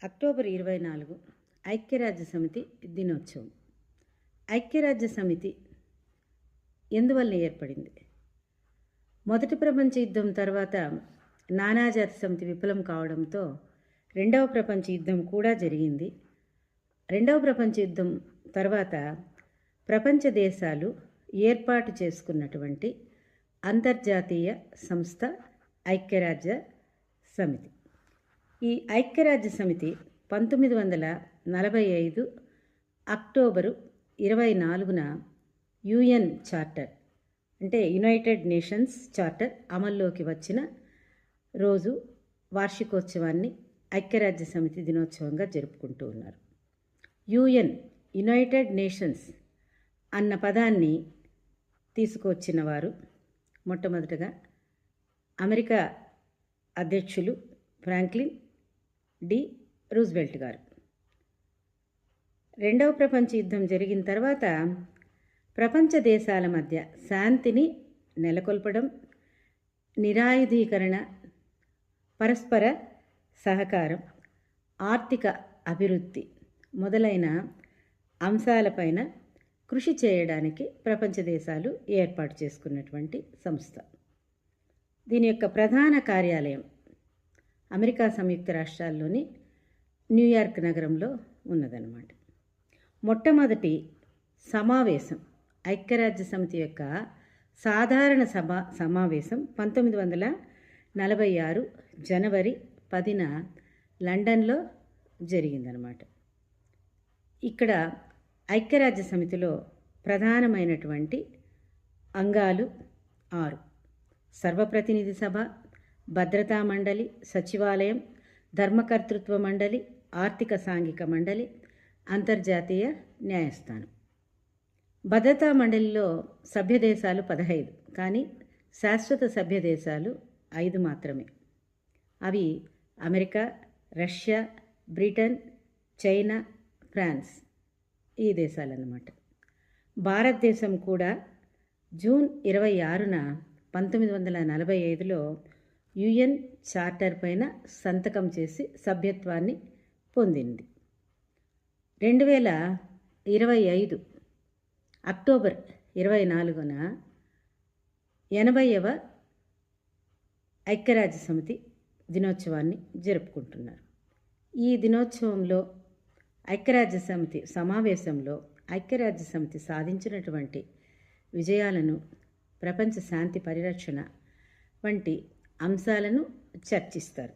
October 24 ఐక్యరాజ్య సమితి దినోత్సవం. ఐక్యరాజ్య సమితి ఎందువల్ల ఏర్పడింది? మొదటి ప్రపంచ యుద్ధం తర్వాత నానాజాతి సమితి విఫలం కావడంతో రెండవ ప్రపంచ యుద్ధం కూడా జరిగింది. రెండవ ప్రపంచ యుద్ధం తర్వాత ప్రపంచ దేశాలు ఏర్పాటు చేసుకున్నటువంటి అంతర్జాతీయ సంస్థ ఐక్యరాజ్య సమితి. ఈ ఐక్యరాజ్య సమితి 1945 అక్టోబరు 24న యుఎన్ చార్టర్ అంటే యునైటెడ్ నేషన్స్ చార్టర్ అమల్లోకి వచ్చిన రోజు వార్షికోత్సవాన్ని ఐక్యరాజ్య సమితి దినోత్సవంగా జరుపుకుంటూ ఉన్నారు. యుఎన్ యునైటెడ్ నేషన్స్ అన్న పదాన్ని తీసుకొచ్చిన వారు మొట్టమొదటగా అమెరికా అధ్యక్షులు ఫ్రాంక్లిన్ డి రూజ్వెల్ట్ గారు. రెండవ ప్రపంచ యుద్ధం జరిగిన తర్వాత ప్రపంచ దేశాల మధ్య శాంతిని నెలకొల్పడం, నిరాయుధీకరణ, పరస్పర సహకారం, ఆర్థిక అభివృద్ధి మొదలైన అంశాలపైన కృషి చేయడానికి ప్రపంచ దేశాలు ఏర్పాటు చేసుకున్నటువంటి సంస్థ. దీని యొక్క ప్రధాన కార్యాలయం అమెరికా సంయుక్త రాష్ట్రాల్లోని న్యూయార్క్ నగరంలో ఉన్నదన్నమాట. మొట్టమొదటి సమావేశం ఐక్యరాజ్య సమితి యొక్క సాధారణ సమావేశం 1946 జనవరి 10న లండన్లో జరిగిందనమాట. ఇక్కడ ఐక్యరాజ్య సమితిలో ప్రధానమైనటువంటి అంగాలు 6: సర్వప్రతినిధి సభ, భద్రతా మండలి, సచివాలయం, ధర్మకర్తృత్వ మండలి, ఆర్థిక సాంఘిక మండలి, అంతర్జాతీయ న్యాయస్థానం. భద్రతా మండలిలో సభ్య దేశాలు 15, కానీ శాశ్వత సభ్య దేశాలు 5 మాత్రమే. అవి America, Russia, Britain, China, France ఈ దేశాలన్నమాట. భారతదేశం కూడా జూన్ 26న 1945లో యుఎన్ చార్టర్ పైన సంతకం చేసి సభ్యత్వాన్ని పొందింది. 2025 అక్టోబర్ 24న 80వ ఐక్యరాజ్య సమితి దినోత్సవాన్ని జరుపుకుంటున్నారు. ఈ దినోత్సవంలో ఐక్యరాజ్య సమితి సమావేశంలో ఐక్యరాజ్య సమితి సాధించినటువంటి విజయాలను, ప్రపంచ శాంతి పరిరక్షణ వంటి అంశాలను చర్చిస్తారు.